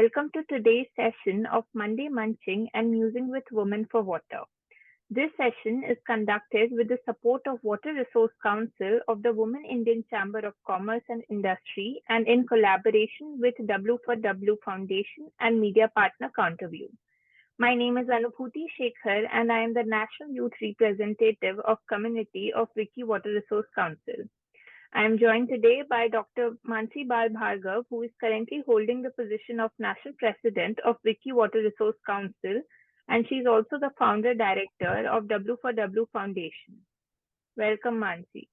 Welcome to today's session of Monday Munching and Musing with Women for Water. This session is conducted with the support of Water Resource Council of the Women Indian Chamber of Commerce and Industry and in collaboration with W4W Foundation and media partner Counterview. My name is Anubhuti Shekhar and I am the National Youth Representative of Community of Vicky Water Resource Council. I am joined today by Dr. Mansi Bal Bhargav, who is currently holding the position of National President of Vicky Water Resource Council, and she is also the founder director of W4W Foundation. Welcome, Mansi.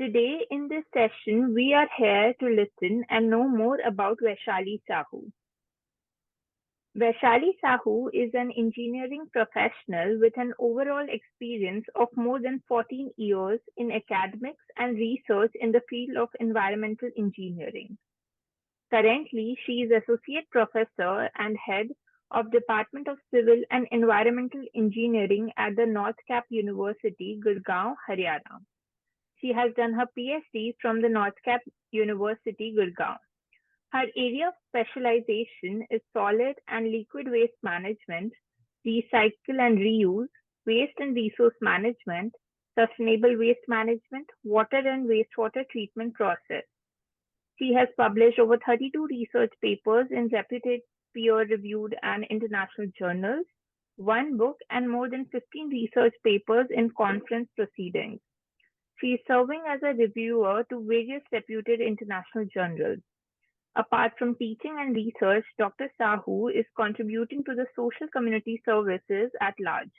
Today in this session, we are here to listen and know more about Vaishali Sahu. Vaishali Sahu is an engineering professional with an overall experience of more than 14 years in academics and research in the field of environmental engineering. Currently, she is Associate Professor and Head of Department of Civil and Environmental Engineering at the NorthCap University, Gurgaon, Haryana. She has done her PhD from the NorthCap University, Gurgaon. Her area of specialization is solid and liquid waste management, recycle and reuse, waste and resource management, sustainable waste management, water and wastewater treatment process. She has published over 32 research papers in reputed peer-reviewed and international journals, one book, and more than 15 research papers in conference proceedings. She is serving as a reviewer to various reputed international journals. Apart from teaching and research, Dr. Sahu is contributing to the social community services at large.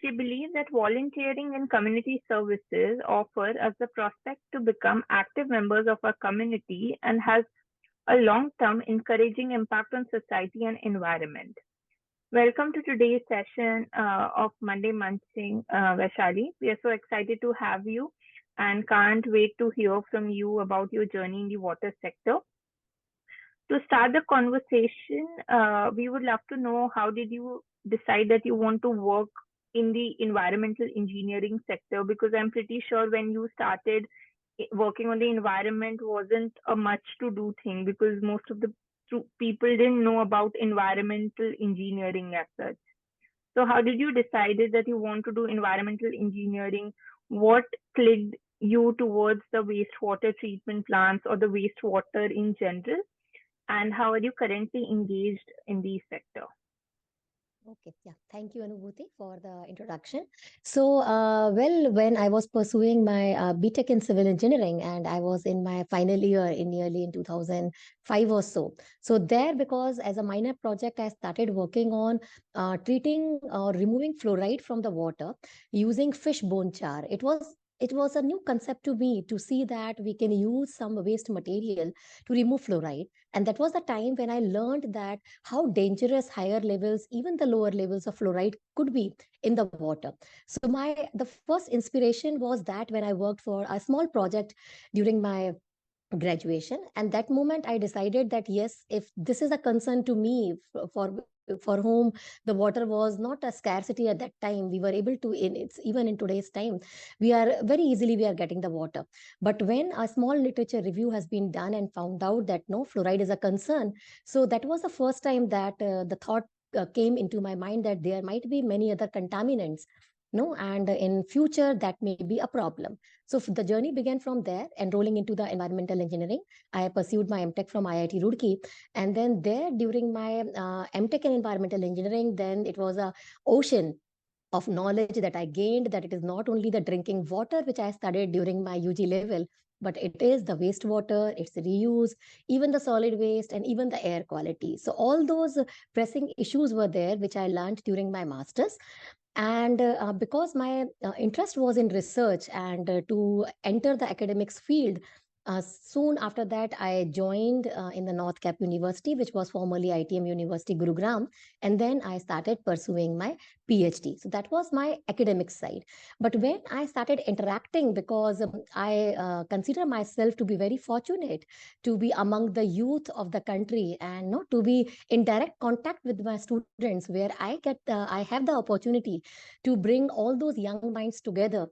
She believes that volunteering in community services offer us the prospect to become active members of our community and has a long-term encouraging impact on society and environment. Welcome to today's session of Monday Munching, Vaishali. We are so excited to have you and can't wait to hear from you about your journey in the water sector. To start the conversation, we would love to know, how did you decide that you want to work in the environmental engineering sector? Because I'm pretty sure when you started working on the environment wasn't a much to do thing, because most of the people didn't know about environmental engineering as such. So how did you decide that you want to do environmental engineering? What clicked you towards the wastewater treatment plants or the wastewater in general? And how are you currently engaged in the sector? Okay, yeah. Thank you, Anubhuti, for the introduction. So, when I was pursuing my BTech in civil engineering, and I was in my final year nearly in 2005 or so. So there, because as a minor project, I started working on treating or removing fluoride from the water using fish bone char. It was a new concept to me to see that we can use some waste material to remove fluoride. And that was the time when I learned that how dangerous higher levels, even the lower levels of fluoride could be in the water. So the first inspiration was that when I worked for a small project during my graduation, and that moment I decided that yes, if this is a concern to me, for whom the water was not a scarcity at that time, we were able to, even in today's time, we are very easily we are getting the water. But when a small literature review has been done and found out that no, fluoride is a concern, so that was the first time that the thought came into my mind that there might be many other contaminants, no, and in future that may be a problem. So the journey began from there, enrolling into the environmental engineering. I pursued my MTech from IIT Roorkee, and then there during my MTech in environmental engineering, then it was a ocean of knowledge that I gained, that it is not only the drinking water which I studied during my UG level, but it is the wastewater, its reuse, even the solid waste, and even the air quality. So all those pressing issues were there, which I learned during my master's. And because my interest was in research and to enter the academics field, soon after that, I joined in the NorthCap University, which was formerly ITM University, Gurgaon. And then I started pursuing my PhD. So that was my academic side. But when I started interacting, because I consider myself to be very fortunate to be among the youth of the country and not to be in direct contact with my students, where I have the opportunity to bring all those young minds together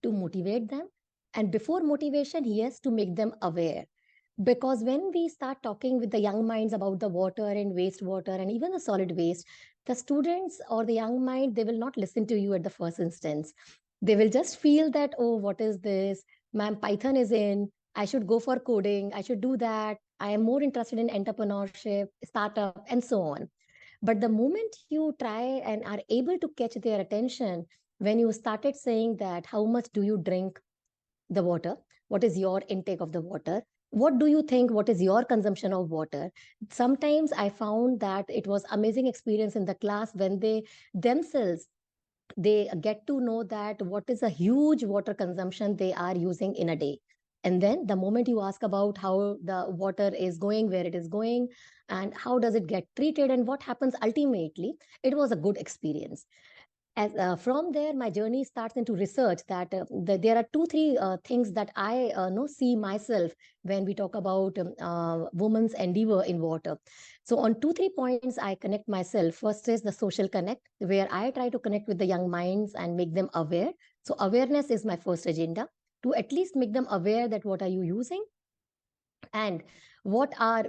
to motivate them. And before motivation, yes, to make them aware. Because when we start talking with the young minds about the water and wastewater and even the solid waste, the students or the young mind, they will not listen to you at the first instance. They will just feel that, oh, what is this? Ma'am, Python is in. I should go for coding. I should do that. I am more interested in entrepreneurship, startup, and so on. But the moment you try and are able to catch their attention, when you started saying that, how much do you drink the water? What is your intake of the water? What do you think? What is your consumption of water? Sometimes I found that it was amazing experience in the class when they themselves they get to know that what is a huge water consumption they are using in a day. And then the moment you ask about how the water is going, where it is going, and how does it get treated, and what happens ultimately, it was a good experience. As from there my journey starts into research that there are two three things that I know see myself when we talk about women's endeavor in water. So on two three points I connect myself. First is the social connect, where I try to connect with the young minds and make them aware. So awareness is my first agenda, to at least make them aware that what are you using, and what are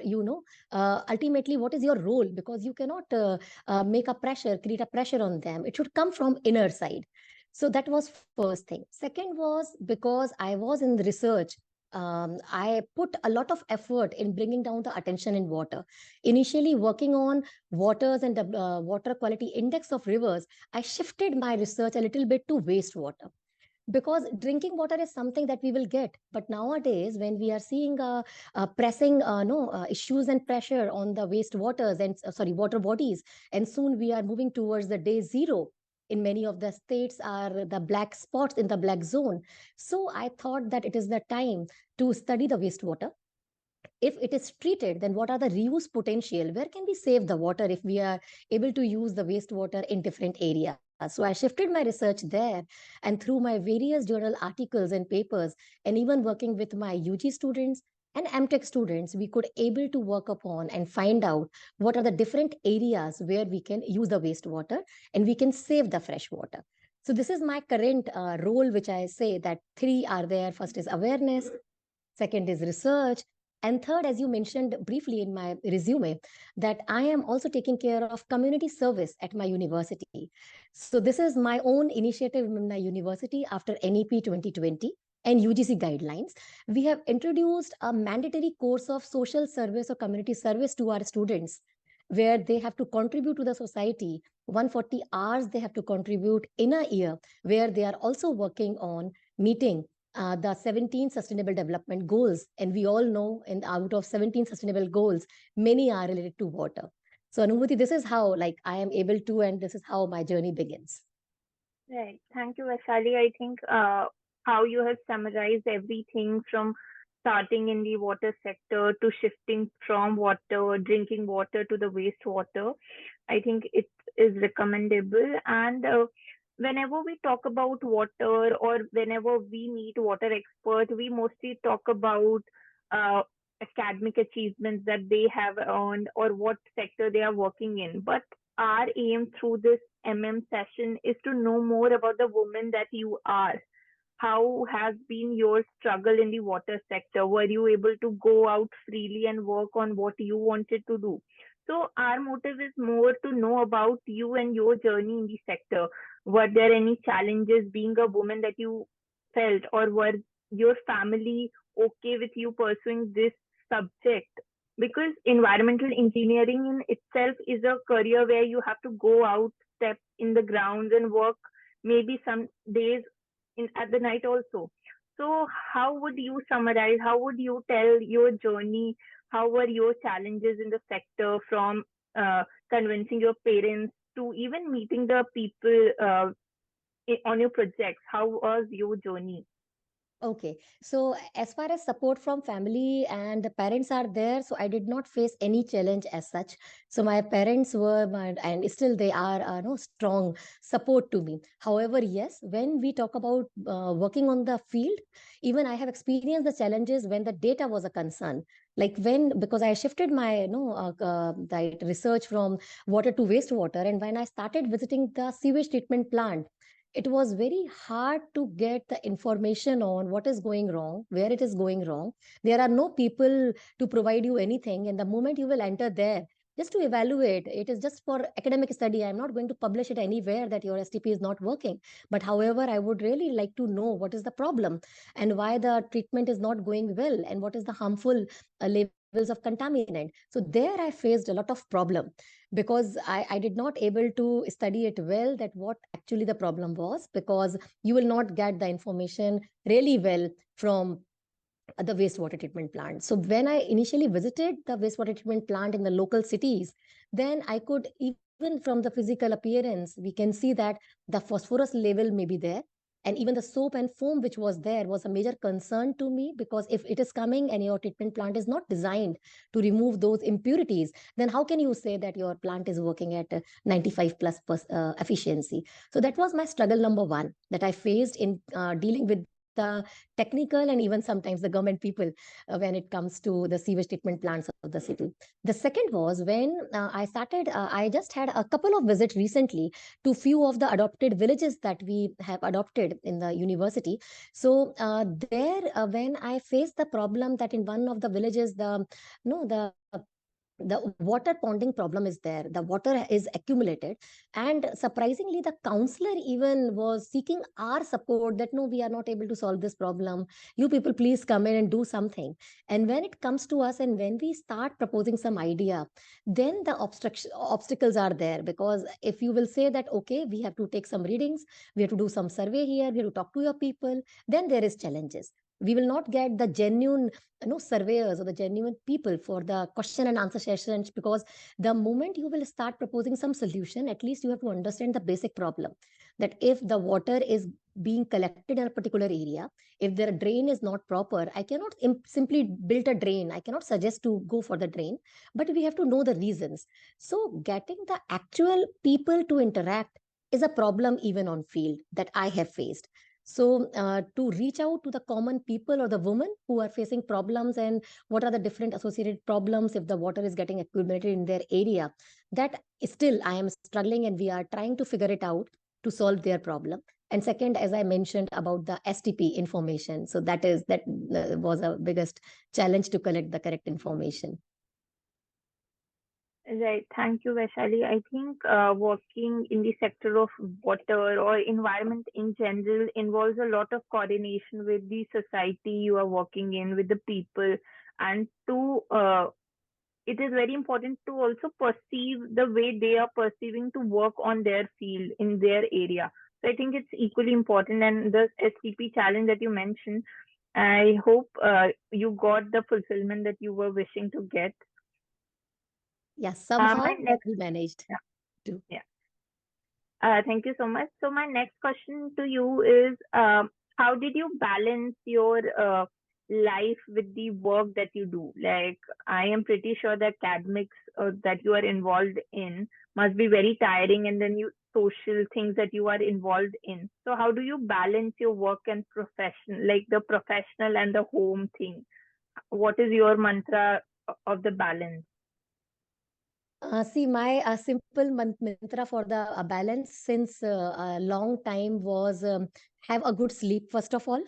ultimately what is your role, because you cannot make a pressure, create a pressure on them. It should come from inner side. So that was first thing. Second was, because I was in the research, I put a lot of effort in bringing down the attention in water. Initially working on waters and the water quality index of rivers, I shifted my research a little bit to wastewater, because drinking water is something that we will get. But nowadays when we are seeing pressing no issues and pressure on the wastewaters and sorry, water bodies, and soon we are moving towards the day zero. In many of the states are the black spots in the black zone. So I thought that it is the time to study the wastewater. If it is treated, then what are the reuse potential? Where can we save the water if we are able to use the wastewater in different areas? So I shifted my research there, and through my various journal articles and papers, and even working with my UG students and MTech students, we could able to work upon and find out what are the different areas where we can use the wastewater and we can save the fresh water. So this is my current role, which I say that three are there. First is awareness, second is research, and third, as you mentioned briefly in my resume, that I am also taking care of community service at my university. So this is my own initiative in my university after NEP 2020 and UGC guidelines. We have introduced a mandatory course of social service or community service to our students, where they have to contribute to the society. 140 hours they have to contribute in a year, where they are also working on meeting the 17 sustainable development goals. And we all know, and out of 17 sustainable goals, many are related to water. So Anubhuti, this is how like I am able to, and this is how my journey begins. Right. Thank you, Vaishali. I think how you have summarized everything from starting in the water sector to shifting from water, drinking water to the wastewater, I think it is recommendable. And whenever we talk about water or whenever we meet water experts, we mostly talk about uh, academic achievements that they have earned or what sector they are working in. But our aim through this session is to know more about the woman that you are. How has been your struggle in the water sector? Were you able to go out freely and work on what you wanted to do? So our motive is more to know about you and your journey in the sector. Were there any challenges being a woman that you felt, or were your family okay with you pursuing this subject? Because environmental engineering in itself is a career where you have to go out, step in the grounds and work maybe some days in at the night also. So how would you summarize, how would you tell your journey? How were your challenges in the sector, from convincing your parents to even meeting the people on your projects? How was your journey? Okay. So as far as support from family and the parents are there, so I did not face any challenge as such. So my parents were my, and still they are no strong support to me. However, yes, when we talk about working on the field, even I have experienced the challenges when the data was a concern. Like when, because I shifted my that research from water to wastewater, and when I started visiting the sewage treatment plant, it was very hard to get the information on what is going wrong, where it is going wrong. There are no people to provide you anything. And the moment you will enter there, just to evaluate, it is just for academic study. I'm not going to publish it anywhere that your STP is not working. But however, I would really like to know what is the problem and why the treatment is not going well and what is the harmful levels of contaminant. So there I faced a lot of problem because I did not able to study it well that what actually the problem was, because you will not get the information really well from the wastewater treatment plant. So when I initially visited the wastewater treatment plant in the local cities, then I could, even from the physical appearance, we can see that the phosphorus level may be there. And even the soap and foam which was there was a major concern to me, because if it is coming and your treatment plant is not designed to remove those impurities, then how can you say that your plant is working at 95 plus efficiency? So that was my struggle number one that I faced in dealing with the technical and even sometimes the government people when it comes to the sewage treatment plants of the city. The second was when I just had a couple of visits recently to few of the adopted villages that we have adopted in the university. So there, when I faced the problem that in one of the villages, the no the water ponding problem is there, the water is accumulated, and surprisingly the counselor even was seeking our support that no, we are not able to solve this problem, you people please come in and do something. And when it comes to us and when we start proposing some idea, then the obstacles are there, because if you will say that okay, we have to take some readings, we have to do some survey here, we have to talk to your people, then there is challenges. We will not get the genuine surveyors or the genuine people for the question and answer sessions, because the moment you will start proposing some solution, at least you have to understand the basic problem, that if the water is being collected in a particular area, if their drain is not proper, I cannot simply build a drain, I cannot suggest to go for the drain, but we have to know the reasons. So getting the actual people to interact is a problem even on field that I have faced. So to reach out to the common people or the women who are facing problems and what are the different associated problems if the water is getting accumulated in their area, that still I am struggling and we are trying to figure it out to solve their problem. And second, as I mentioned about the STP information, so that was a biggest challenge to collect the correct information. Right. Thank you, Vaishali. I think working in the sector of water or environment in general involves a lot of coordination with the society you are working in, with the people, and it is very important to also perceive the way they are perceiving to work on their field in their area. So I think it's equally important. And the STP challenge that you mentioned, I hope you got the fulfillment that you were wishing to get. Yes, My somehow next, we managed yeah, to. yeah. Thank you so much. So my next question to you is, how did you balance your life with the work that you do? Like, I am pretty sure the academics that you are involved in must be very tiring, and then you social things that you are involved in. So how do you balance your work and profession, like the professional and the home thing? What is your mantra of the balance? See, my simple mantra for the balance since a long time was have a good sleep, first of all,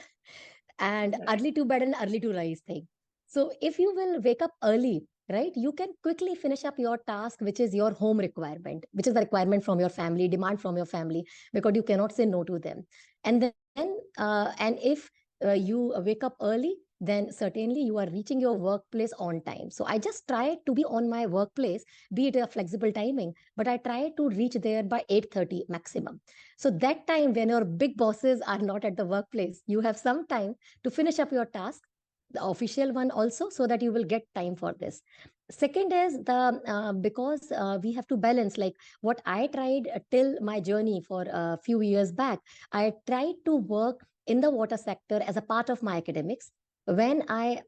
and Right. early to bed and early to rise thing. So, if you will wake up early, right, you can quickly finish up your task, which is your home requirement, which is the requirement from your family, demand from your family, because you cannot say no to them. And then, and if you wake up early, then certainly you are reaching your workplace on time. So I just try to be on my workplace, be it a flexible timing, but I try to reach there by 8:30 maximum. So that time when your big bosses are not at the workplace, you have some time to finish up your task, the official one also, so that you will get time for this. Second is the because we have to balance, like what I tried till my journey for a few years back, I tried to work in the water sector as a part of my academics. When I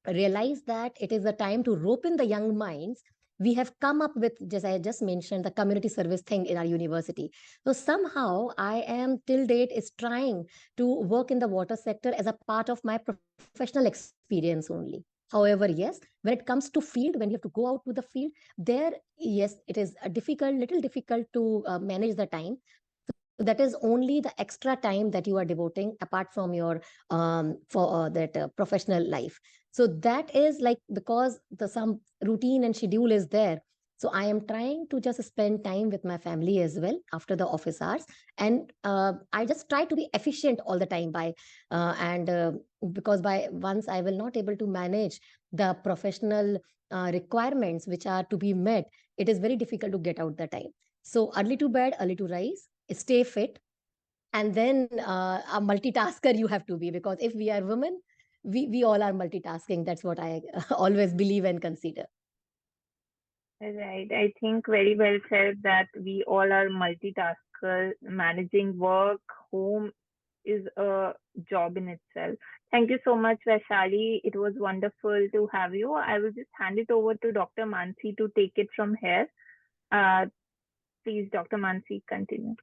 realize that it is the time to rope in the young minds, we have come up with, just I just mentioned, the community service thing in our university. So somehow I am till date is trying to work in the water sector as a part of my professional experience only. However, yes, when it comes to field, when you have to go out to the field, there, yes, it is a difficult, little difficult to manage the time. So So that is only the extra time that you are devoting apart from your for that professional life. So that is like, because the some routine and schedule is there. So I am trying to just spend time with my family as well after the office hours, and I just try to be efficient all the time by and because by once I will not able to manage the professional requirements which are to be met, it is very difficult to get out the time. So early to bed, early to rise, stay fit, and then a multitasker you have to be, because if we are women, we all are multitasking. That's what I always believe and consider. Right. I think very well said that we all are multitaskers. Managing work, home is a job in itself. Thank you so much, Vaishali. It was wonderful to have you. I will just hand it over to Dr. Mansi to take it from here. Uh, please, Dr. Mansi, continue.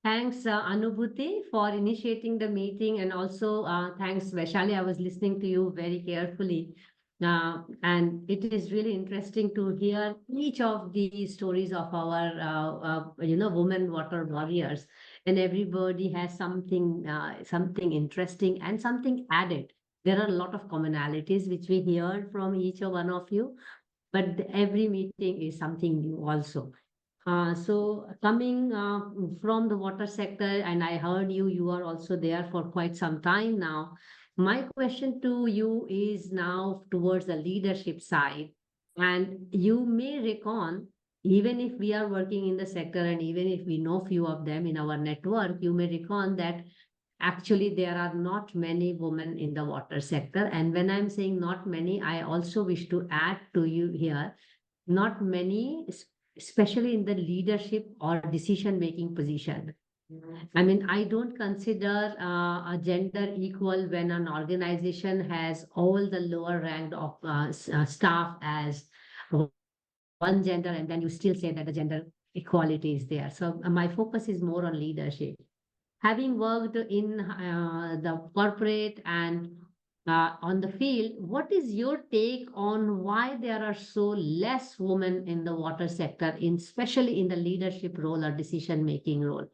Thanks, Anubhuti, for initiating the meeting, and also thanks, Vaishali. I was listening to you very carefully, and it is really interesting to hear each of the stories of our, women water warriors, and everybody has something interesting and something added. There are a lot of commonalities which we hear from each one of you, but every meeting is something new also. So coming from the water sector, and I heard you are also there for quite some time now. My question to you is now towards the leadership side. And you may reckon, even if we are working in the sector and even if we know few of them in our network, you may reckon that actually there are not many women in the water sector. And when I'm saying not many, I also wish to add to you here, not many, especially in the leadership or decision making position. I mean, I don't consider a gender equal when an organization has all the lower ranked of staff as one gender, and then you still say that the gender equality is there. So my focus is more on leadership. Having worked in the corporate and on the field, what is your take on why there are so less women in the water sector, in especially in the leadership role or decision making role?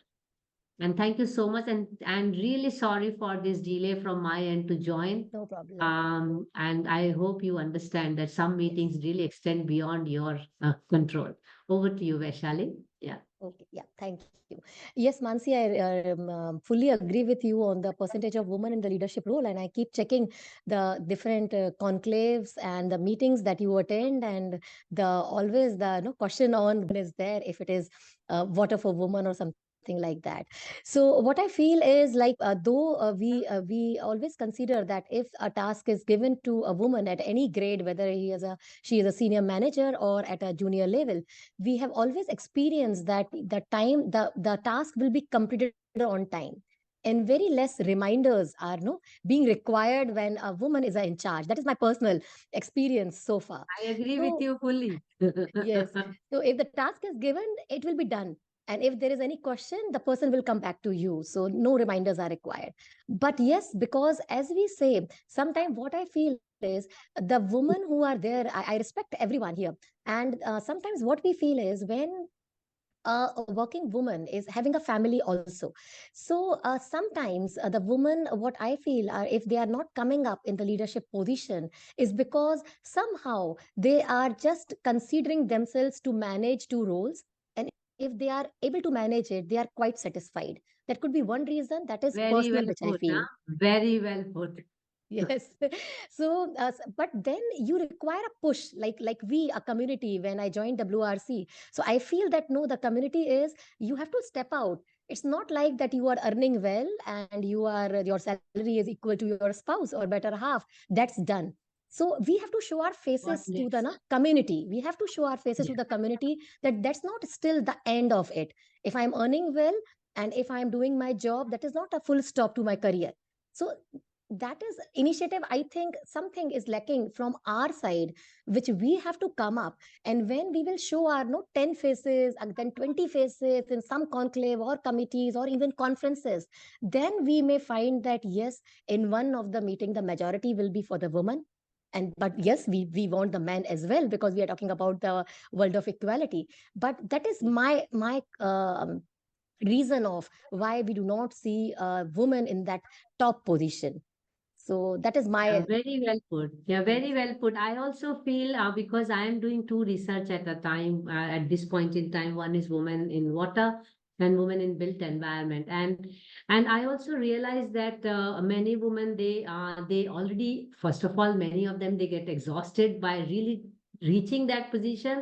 And thank you so much. And really sorry for this delay from my end to join. No problem. And I hope you understand that some Yes. meetings really extend beyond your control. Over to you, Vaishali. Yeah. Okay, yeah, thank you. Yes, Mansi, I fully agree with you on the percentage of women in the leadership role, and I keep checking the different conclaves and the meetings that you attend, and the always the question on is there if it is water for women or something like that. So what I feel is like though we always consider that if a task is given to a woman at any grade, whether she is a senior manager or at a junior level, we have always experienced that the task will be completed on time, and very less reminders are being required when a woman is in charge. That is my personal experience so far. I agree with So you fully. yes, so if the task is given, it will be done, and if there is any question, the person will come back to you, so no reminders are required. But yes, because as we say, sometimes what I feel is the women who are there, I respect everyone here, and sometimes what we feel is when a working woman is having a family also. So sometimes the woman, what I feel, if they are not coming up in the leadership position, is because somehow they are just considering themselves to manage two roles. And if they are able to manage it, they are quite satisfied. That could be one reason. That is Very personal, well which I put, feel. huh? Very well put. Yes. So but then you require a push, like we, a community. When I joined WRC, so I feel that no, the community is, you have to step out. It's not like that you are earning well and your salary is equal to your spouse or better half. That's done. So we have to show our What faces to the next? community. We have to show our faces to Yeah. the community, that that's not still the end of it. If I'm earning well and if I'm doing my job, that is not a full stop to my career. So that is initiative. I think something is lacking from our side, which we have to come up. And when we will show our no 10 faces and then 20 faces in some conclave or committees or even conferences, then we may find that yes, in one of the meeting the majority will be for the woman. And but yes, we want the men as well, because we are talking about the world of equality. But that is my reason of why we do not see a woman in that top position. So that is Yeah, my very well put. Yeah, very well put. I also feel because I am doing two research at a time, at this point in time. One is women in water and women in built environment, and I also realize that many women, they already, first of all, many of them, they get exhausted by really reaching that position,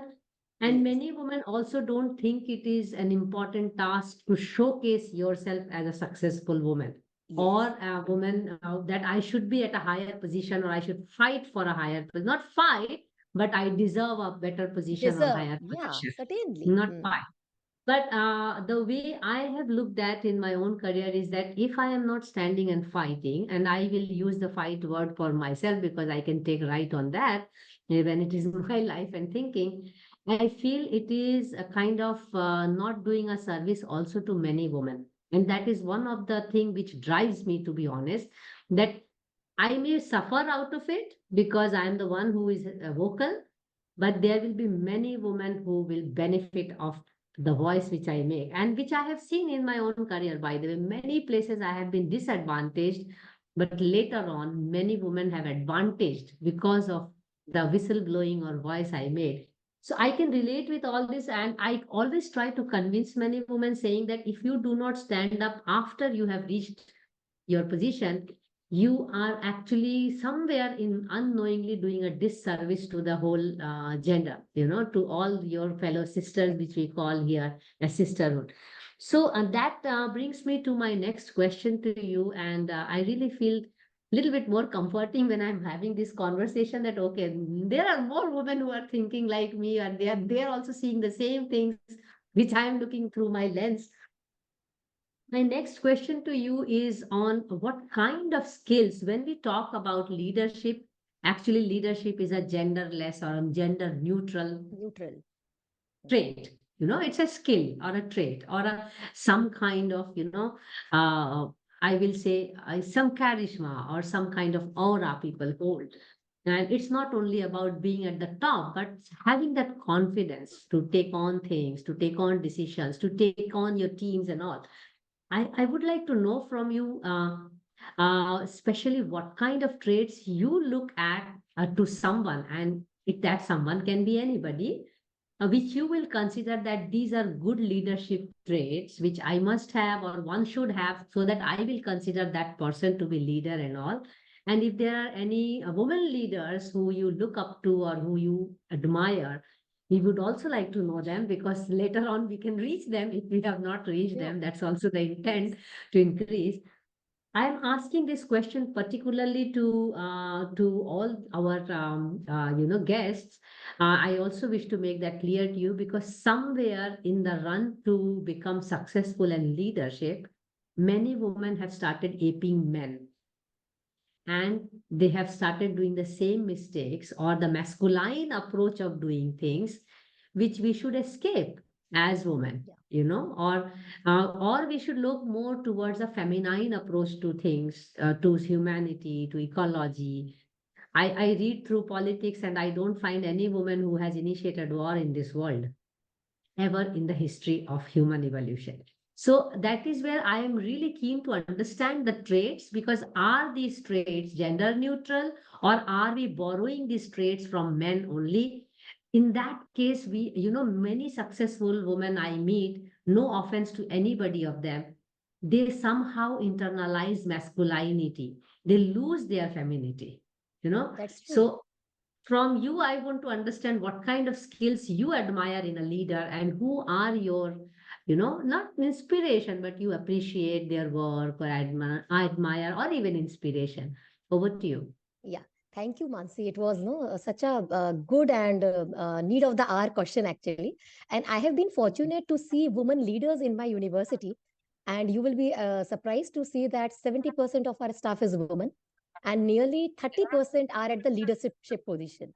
and yes, many women also don't think it is an important task to showcase yourself as a successful woman or yes, a woman, that I should be at a higher position or I should fight for a higher position. Not fight, but I deserve a better position or deserve. higher Yeah, position. certainly. Not fight. But the way I have looked at in my own career is that if I am not standing and fighting, and I will use the fight word for myself because I can take right on that when it is my life and thinking, I feel it is a kind of not doing a service also to many women. And that is one of the thing which drives me, to be honest, that I may suffer out of it because I am the one who is vocal, but there will be many women who will benefit of the voice which I make and which I have seen in my own career, by the way. Many places I have been disadvantaged, but later on, many women have advantaged because of the whistleblowing or voice I made. So I can relate with all this, and I always try to convince many women saying that if you do not stand up after you have reached your position, you are actually somewhere in unknowingly doing a disservice to the whole gender, to all your fellow sisters, which we call here a sisterhood. So that brings me to my next question to you, and I really feel a little bit more comforting when I'm having this conversation that okay, there are more women who are thinking like me, and they are also seeing the same things which I am looking through my lens. My next question to you is on what kind of skills, when we talk about leadership, actually, leadership is a genderless or a gender neutral Neutral. trait. It's a skill or a trait or some kind of, I will say some charisma or some kind of aura people hold. And it's not only about being at the top, but having that confidence to take on things, to take on decisions, to take on your teams and all. I would like to know from you, especially what kind of traits you look at to someone, and if that someone can be anybody, which you will consider that these are good leadership traits, which I must have or one should have, so that I will consider that person to be leader and all. And if there are any women leaders who you look up to or who you admire, we would also like to know them because later on we can reach them if we have not reached Sure. them. That's also the Yes. intent to increase. I'm asking this question particularly to all our guests. I also wish to make that clear to you because somewhere in the run to become successful in leadership, many women have started aping men, and they have started doing the same mistakes or the masculine approach of doing things which we should escape as women, Yeah. or we should look more towards a feminine approach to things, to humanity, to ecology. I read through politics and I don't find any woman who has initiated war in this world ever in the history of human evolution. So that is where I am really keen to understand the traits, because are these traits gender neutral or are we borrowing these traits from men only? In that case, many successful women I meet, no offense to anybody of them, they somehow internalize masculinity. They lose their femininity, you know. That's true. So from you, I want to understand what kind of skills you admire in a leader and who are your, not inspiration, but you appreciate their work or admire or even inspiration. Over to you. Yeah. Thank you, Mansi. It was such a good and need of the hour question, actually. And I have been fortunate to see women leaders in my university. And you will be surprised to see that 70% of our staff is women, and nearly 30% are at the leadership position.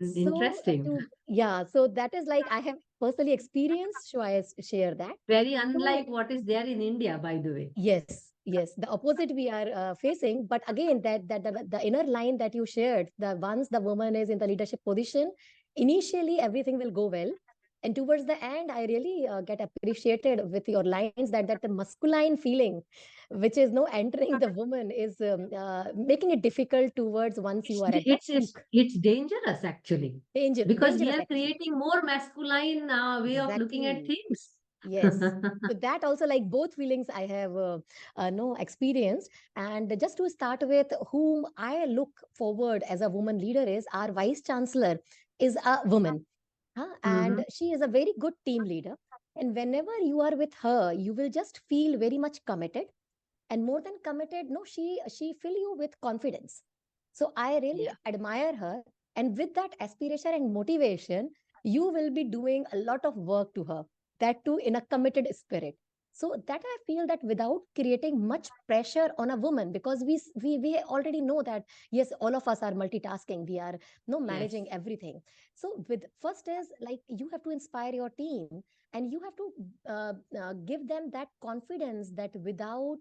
So, Interesting. yeah, so that is like I have personally experienced, so I share that. Very So, unlike what is there in India, by the way. yes, yes, the opposite we are facing. But again, that the inner line that you shared, the once the woman is in the leadership position, initially everything will go well. And towards the end, I really get appreciated with your lines that the masculine feeling, which is no entering the woman, is making it difficult towards once you are at the peak. It's dangerous actually, because we Dangerous, are actually. creating more masculine way of looking at Exactly. things. Yes. So that also, like, both feelings I have no experienced. And just to start with, whom I look forward as a woman leader is our vice chancellor is a woman. Huh? Hmm. And she is a very good team leader. And whenever you are with her, you will just feel very much committed, and more than committed, no, she fill you with confidence. So I really Yeah. admire her, and with that aspiration and motivation, you will be doing a lot of work to her, that too in a committed spirit. So that I feel that without creating much pressure on a woman, because we already know that yes, all of us are multitasking, we are no Yes. managing everything. So with first is like you have to inspire your team, and you have to give them that confidence that without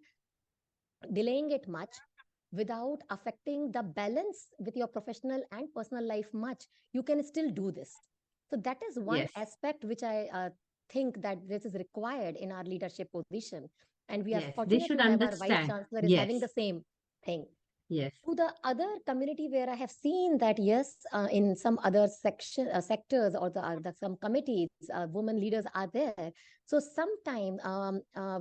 delaying it much, without affecting the balance with your professional and personal life much, you can still do this. So that is one Yes. aspect which I think that this is required in our leadership position. And we are Yes. They fortunate should to have our vice understand. chancellor is having Yes. the same thing. Yes. To the other community where I have seen that yes, in some other sectors, or some committees, women leaders are there. So sometime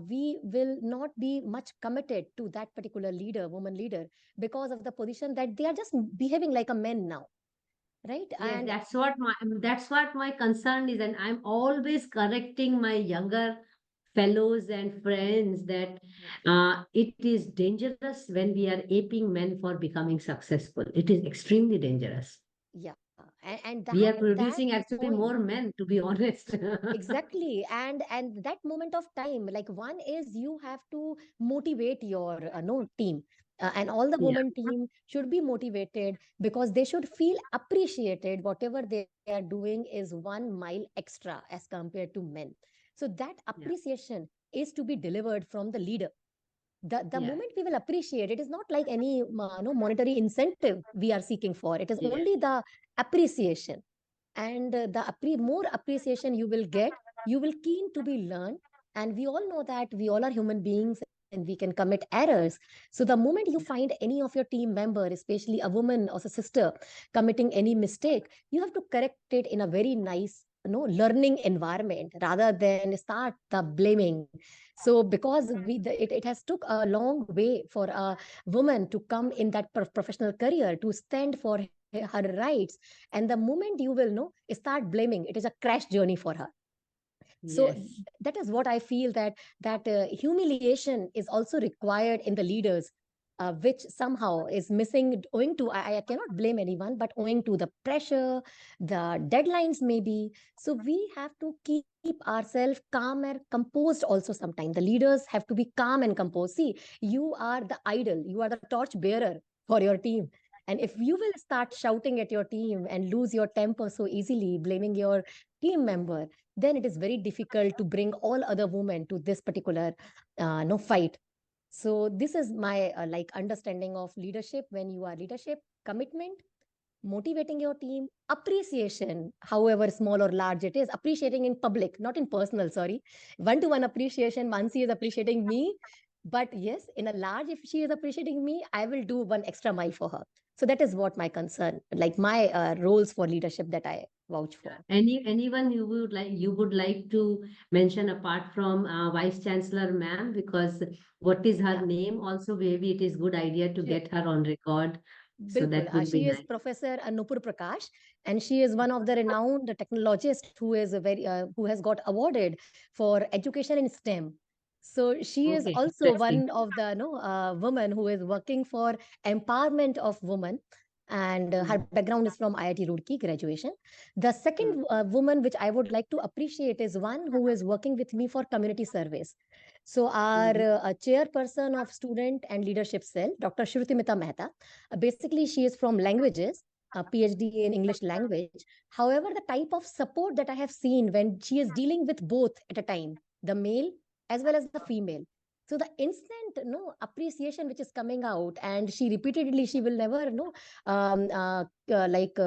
we will not be much committed to that particular leader, woman leader, because of the position that they are just behaving like a man now, right? Yes, And that's what my concern is, and I'm always correcting my younger fellows and friends that it is dangerous when we are aping men for becoming successful. It is extremely dangerous. yeah, and We are that producing actually point. more men, to be honest. Exactly. And that moment of time, like, one is you have to motivate your no team. And all the Yeah, women team should be motivated, because they should feel appreciated. Whatever they are doing is 1 mile extra as compared to men. So that yeah, appreciation is to be delivered from the leader. The yeah, moment we will appreciate, it is not like any no monetary incentive we are seeking for. It is yeah, only the appreciation. And the more appreciation you will get, you will keen to be learned. And we all know that we all are human beings and we can commit errors. So the moment you find any of your team member, especially a woman or a sister, committing any mistake, you have to correct it in a very nice learning environment, rather than start the blaming. So because it has took a long way for a woman to come in that professional career, to stand for her rights, and the moment you will know start blaming, it is a crash journey for her. So yes, that is what I feel, that humiliation is also required in the leaders, which somehow is missing, owing to, I cannot blame anyone, but owing to the pressure, the deadlines maybe. So we have to keep ourselves calm and composed also. Sometimes the leaders have to be calm and composed. See, you are the idol, you are the torch bearer for your team. And if you will start shouting at your team and lose your temper so easily, blaming your team member, then it is very difficult to bring all other women to this particular no fight. So this is my like understanding of leadership. When you are leadership, commitment, motivating your team, appreciation, however small or large it is, appreciating in public, not in personal, sorry. One to one appreciation, Mansi is appreciating me, but yes, in a large, if she is appreciating me, I will do one extra mile for her. So that is what my concern, like my roles for leadership that I vouch for. yeah. Anyone you would like to mention apart from Vice Chancellor ma'am, because what is her Yeah. name also, maybe it is good idea to Sure. get her on record. So Bilkul. that would be She is nice. Professor Nupur Prakash, and she is one of the renowned technologists who is a very who has got awarded for education in STEM. So she is Okay, also interesting. one of the women who is working for empowerment of women, and her Mm, background is from IIT Roorkee graduation. The mm, second woman which I would like to appreciate is one who is working with me for community service. So our mhm, chairperson of student and leadership cell, Dr. Shrutimita Mehta. Basically, she is from languages, a PhD in English language. However, the type of support that I have seen when she is dealing with both at a time, the male as well as the female. So the instant appreciation which is coming out, and she repeatedly, she will never like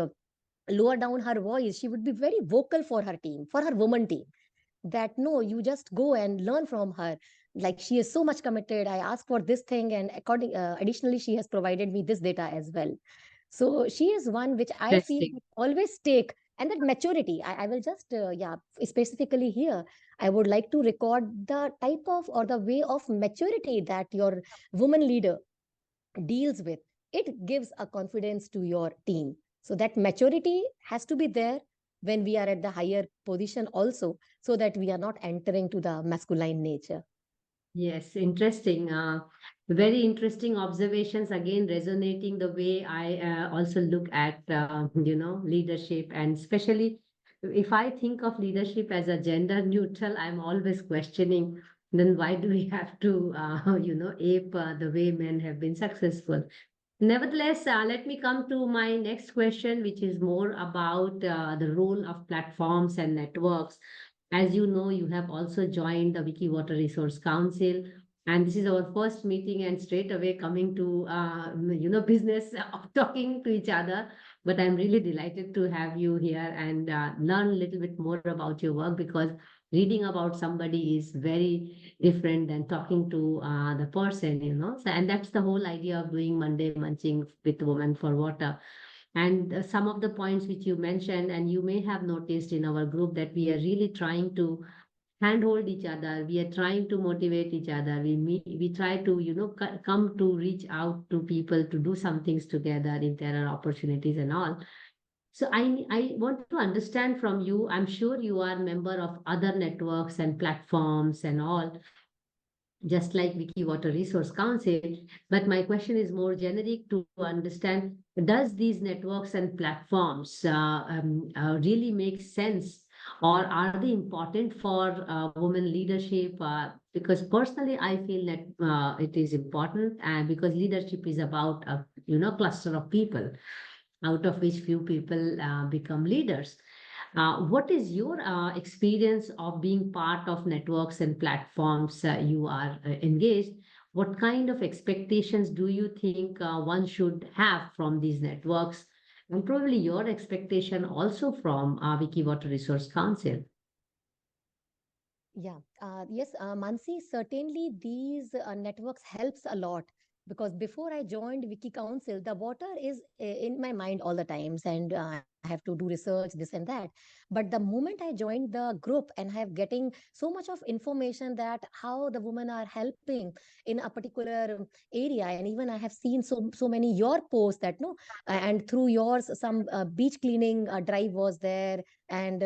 lower down her voice. She would be very vocal for her team, for her woman team, that no, you just go and learn from her. Like, she is so much committed. I asked for this thing, and additionally, she has provided me this data as well. So she is one which I feel Interesting. always take. And that maturity, I will just, yeah, specifically here, I would like to record the type of or the way of maturity that your woman leader deals with. It gives a confidence to your team. So that maturity has to be there when we are at the higher position also, so that we are not entering to the masculine nature. Yes, interesting. Very interesting observations. Again, resonating the way I also look at, leadership, and especially if I think of leadership as a gender neutral, I'm always questioning. Then why do we have to, ape the way men have been successful? Nevertheless, let me come to my next question, which is more about the role of platforms and networks. As you know, you have also joined the Wiki Water Resource Council, and this is our first meeting, and straight away coming to business of talking to each other. But I'm really delighted to have you here and learn a little bit more about your work, because reading about somebody is very different than talking to the person. So, and that's the whole idea of doing Monday Munching with Women for Water. And some of the points which you mentioned, and you may have noticed in our group, that we are really trying to handhold each other. We are trying to motivate each other. We try to, come to reach out to people to do some things together if there are opportunities and all. So I want to understand from you. I'm sure you are a member of other networks and platforms and all, just like Wiki Water Resource Council. But my question is more generic, to understand, does these networks and platforms really make sense, or are they important for women leadership? Because personally, I feel that it is important, and because leadership is about a cluster of people, out of which few people become leaders. What is your experience of being part of networks and platforms you are engaged? What kind of expectations do you think one should have from these networks? And probably your expectation also from Wiki Water Resource Council. Yeah, yes, Mansi, certainly these networks helps a lot, because before I joined Wiki Council, the water is in my mind all the times, and I have to do research, this and that. But the moment I joined the group and I have getting so much of information that how the women are helping in a particular area, and even I have seen so many your posts that no, and through yours some beach cleaning drive was there, and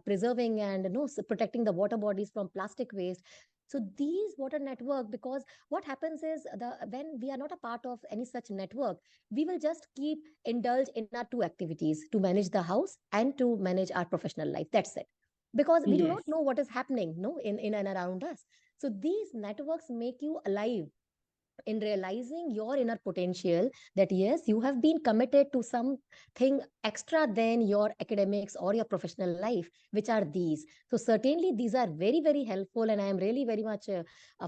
preserving and protecting the water bodies from plastic waste. So these water network, because what happens is, the when we are not a part of any such network, we will just keep indulge in our two activities: to manage the house and to manage our professional life. That's it, because we do not Yes. know what is happening no in and around us. So these networks make you alive in realizing your inner potential, that yes, you have been committed to something extra than your academics or your professional life, which are these. So certainly these are very very helpful, and I am really very much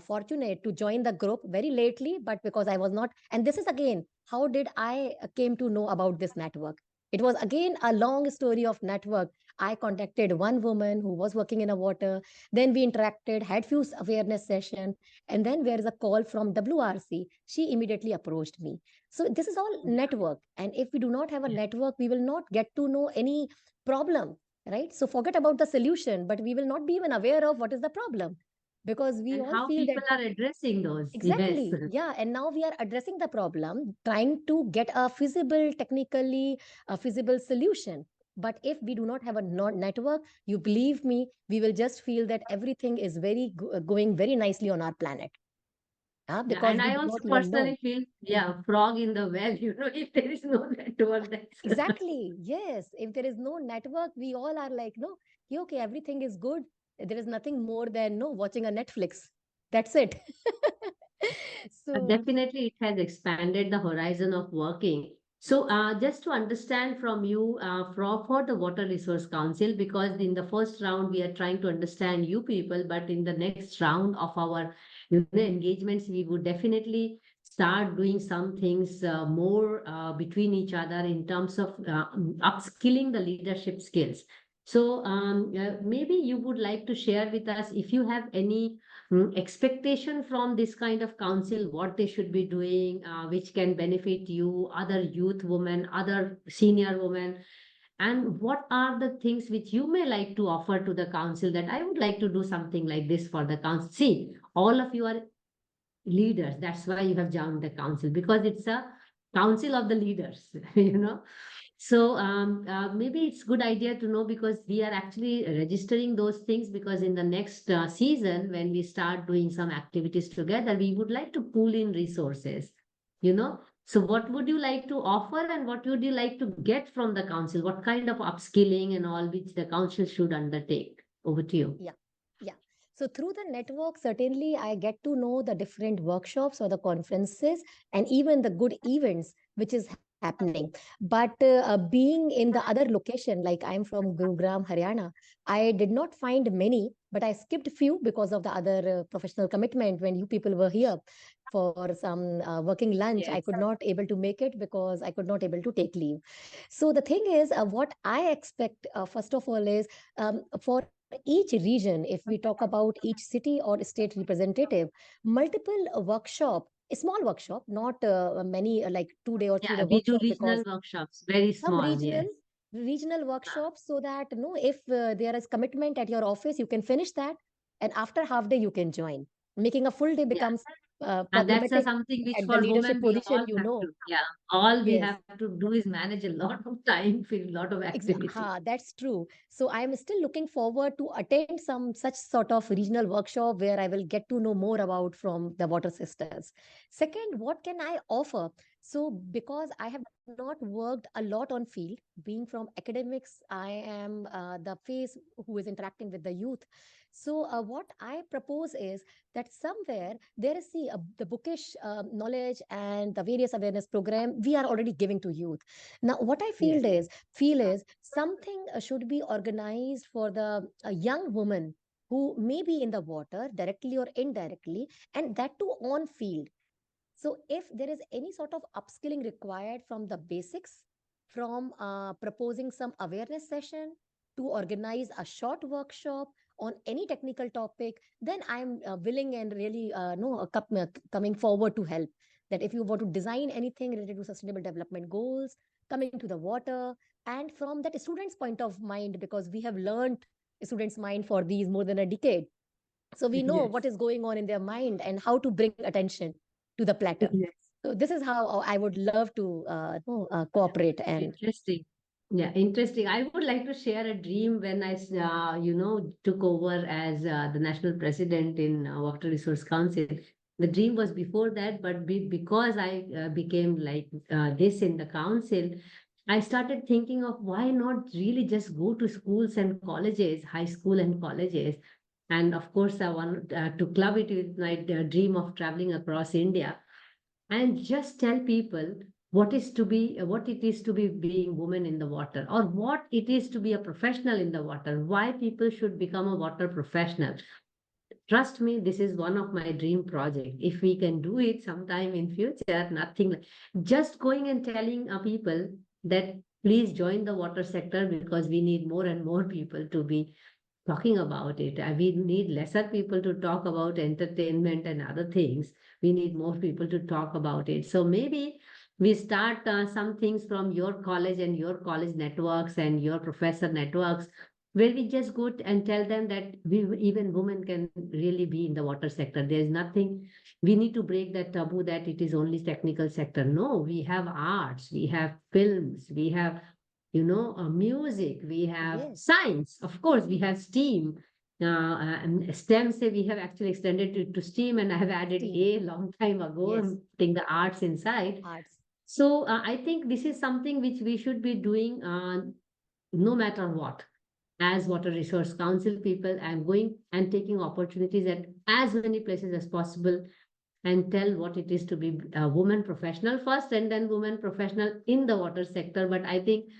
fortunate to join the group very lately, but because I was not. And this is again, how did I came to know about this network? It was again a long story of network. I contacted one woman who was working in a water, then we interacted, had few awareness session, and then there is a call from WRC. She immediately approached me. So this is all network. And if we do not have a network, we will not get to know any problem, right? So forget about the solution, but we will not be even aware of what is the problem, because we And all how feel that people are addressing those. Yes. exactly, yeah. And now we are addressing the problem, trying to get a feasible, technically a feasible solution. But if we do not have a network, you believe me, we will just feel that everything is going very nicely on our planet, Yeah, because and we I do also not even know. personally feel, yeah, frog in the well, if there is no network, that's Exactly. Yes. If there is no network, we all are like, no, yeah, okay, everything is good. There is nothing more than no watching a Netflix. That's it. So, Definitely, it has expanded the horizon of working. So, just to understand from you, for the Water Resource Council, because in the first round we are trying to understand you people, but in the next round of our engagements, we would definitely start doing some things more between each other in terms of upskilling the leadership skills. So maybe you would like to share with us if you have any expectation from this kind of council, what they should be doing, which can benefit you, other youth women, other senior women, and what are the things which you may like to offer to the council that I would like to do something like this for the council. See, all of you are leaders. That's why you have joined the council, because it's a council of the leaders, you know. So maybe it's good idea to know, because we are actually registering those things, because in the next season, when we start doing some activities together, we would like to pool in resources, you know. So what would you like to offer, and what would you like to get from the council? What kind of upskilling and all which the council should undertake? Over to you. Yeah. Yeah. So through the network, certainly I get to know the different workshops or the conferences and even the good events which is happening. But being in the other location, like I'm from Gurugram, Haryana, I did not find many, but I skipped few because of the other professional commitment. When you people were here for some working lunch, I Yes. could not able to make it because I could not able to take leave. So the thing is, what I expect, first of all, is for each region, if we talk about each city or state representative, multiple workshop, a small workshop, not many, like 2 day or 3 day Yeah, we do workshop, regional because workshops, very some small. regional Yes. regional workshops, so that if there is commitment at your office, you can finish that, and after half day you can join. Making a full day Yeah. becomes And that's problematic something which at the for leadership women we position, all you have know. to. Yeah. All we Yes. have to do is manage a lot of time for a lot of activity. That's true. So I'm still looking forward to attend some such sort of regional workshop where I will get to know more about from the water sisters. Second, what can I offer? So because I have not worked a lot on field, being from academics, I am the face who is interacting with the youth. So what I propose is that somewhere there is, see, the bookish knowledge and the various awareness program we are already giving to youth. Now, what I Yes. feel is something should be organized for the young woman who may be in the water directly or indirectly, and that too on field. So if there is any sort of upskilling required from the basics, from proposing some awareness session to organize a short workshop on any technical topic, then I'm willing and really no coming forward to help. That if you want to design anything related to sustainable development goals, coming to the water, and from that student's point of mind, because we have learned students' mind for these more than a decade, so we know what Yes. is going on in their mind and how to bring attention to the platter. Yes. So this is how I would love to cooperate. And Interesting. Yeah, interesting. I would like to share a dream when took over as the national president in Water Resource Council. The dream was before that, but because I became like this in the council, I started thinking of why not really just go to schools and colleges, high school and colleges. And of course, I want to club it with my dream of traveling across India and just tell people what it is to be being woman in the water, or what it is to be a professional in the water, why people should become a water professional. Trust me, this is one of my dream project. If we can do it sometime in future, nothing like just going and telling people that please join the water sector, because we need more and more people to be talking about it. We need lesser people to talk about entertainment and other things. We need more people to talk about it. So maybe we start some things from your college and your college networks and your professor networks, where we just go and tell them that even women can really be in the water sector. There's nothing, we need to break that taboo that it is only technical sector. No, we have arts, we have films, we have music, we have yes, science, of course, we have STEAM. And STEM, say we have actually extended it to STEAM, and I have added team, A long time ago, yes, and putting the arts inside. arts, So I think this is something which we should be doing no matter what. As Water Resource Council people, I'm going and taking opportunities at as many places as possible, and tell what it is to be a woman professional first, and then woman professional in the water sector. But I think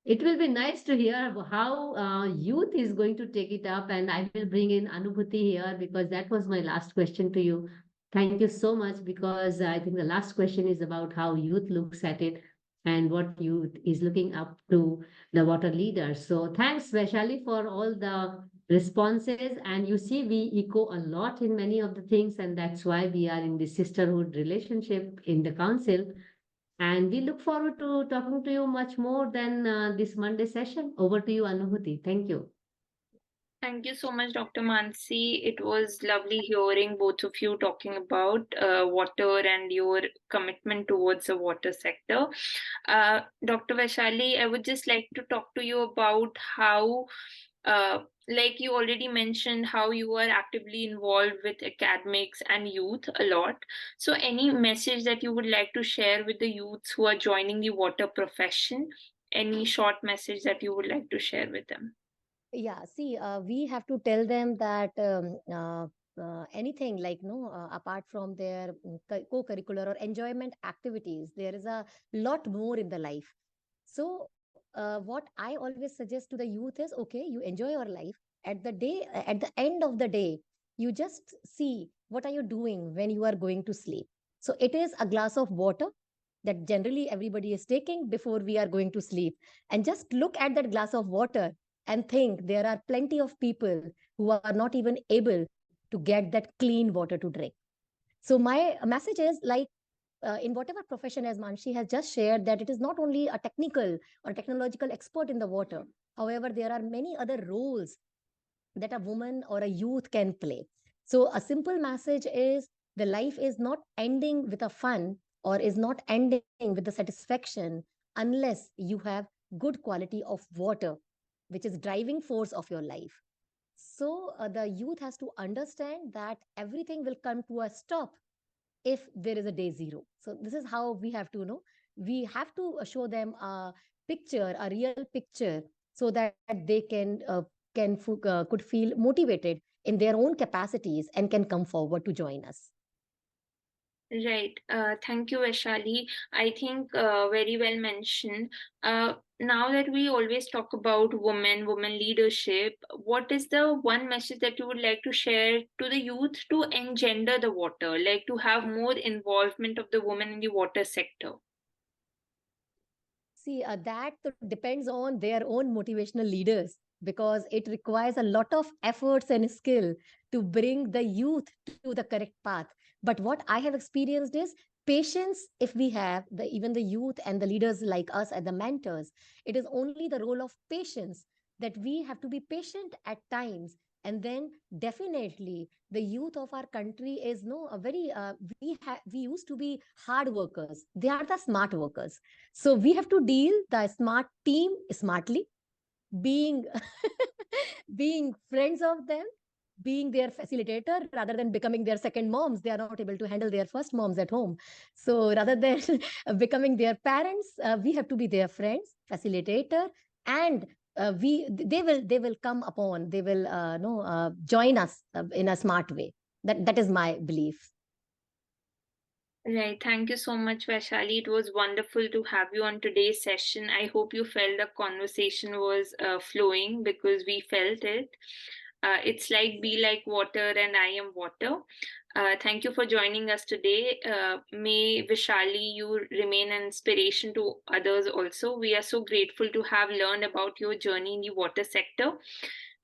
it will be nice to hear how youth is going to take it up, and I will bring in Anubhuti here, because that was my last question to you. Thank you so much, because I think the last question is about how youth looks at it and what youth is looking up to the water leaders. So thanks, Vaishali, for all the responses. And you see, we echo a lot in many of the things, and that's why we are in the sisterhood relationship in the council. And we look forward to talking to you much more than this Monday session. Over to you, Anubhuti. Thank you. Thank you so much, Dr. Mansi. It was lovely hearing both of you talking about water and your commitment towards the water sector. Dr. Vaishali, I would just like to talk to you about how, like you already mentioned, how you are actively involved with academics and youth a lot. So, any message that you would like to share with the youths who are joining the water profession? Any short message that you would like to share with them? Yeah, see, we have to tell them that anything like no, apart from their co-curricular or enjoyment activities, there is a lot more in the life. So, what I always suggest to the youth is, okay, you enjoy your life. At the end of the day, you just see what are you doing when you are going to sleep. So, it is a glass of water that generally everybody is taking before we are going to sleep, and just look at that glass of water and think there are plenty of people who are not even able to get that clean water to drink. So my message is like, in whatever profession, as Manshi has just shared, that it is not only a technical or technological expert in the water. However, there are many other roles that a woman or a youth can play. So a simple message is, the life is not ending with a fun, or is not ending with the satisfaction, unless you have good quality of water, which is driving force of your life. So the youth has to understand that everything will come to a stop if there is a day zero. So this is how we have to know. We have to show them a picture, a real picture, so that they could feel motivated in their own capacities and can come forward to join us. Right. Thank you, Vaishali. I think very well mentioned. Now that we always talk about women leadership, what is the one message that you would like to share to the youth to engender the water, like to have more involvement of the women in the water sector? See, that depends on their own motivational leaders, because it requires a lot of efforts and skill to bring the youth to the correct path. But what I have experienced is patience. If we have even the youth and the leaders like us as the mentors, it is only the role of patience, that we have to be patient at times. And then definitely the youth of our country is no a very we used to be hard workers. They are the smart workers. So we have to deal the smart team smartly, being being friends of them, being their facilitator rather than becoming their second moms. They are not able to handle their first moms at home. So rather than becoming their parents, we have to be their friends, facilitator, and we they will come upon, they will no join us in a smart way. That is my belief. Right. Thank you so much, Vaishali. It was wonderful to have you on today's session. I hope you felt the conversation was flowing, because we felt it. It's like be like water and I am water. Thank you for joining us today. May Vishali, you remain an inspiration to others also. We are so grateful to have learned about your journey in the water sector.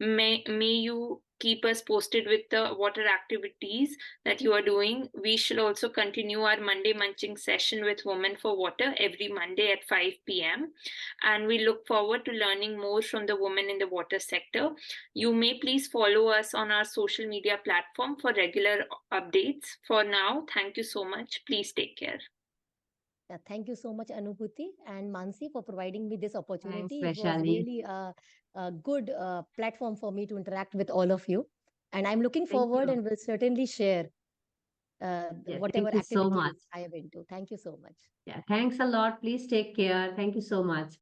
May you keep us posted with the water activities that you are doing. We shall also continue our Monday Munching session with Women for Water every Monday at 5 p.m. And we look forward to learning more from the women in the water sector. You may please follow us on our social media platform for regular updates. For now, thank you so much. Please take care. Thank you so much, Anubhuti and Mansi, for providing me this Thanks, opportunity. It was Vaishali. really a good platform for me to interact with all of you. And I'm looking Thank forward you. and will certainly share Yeah, whatever thank you so much. activities I am into. Thank you so much. Yeah, thanks a lot. Please take care. Thank you so much.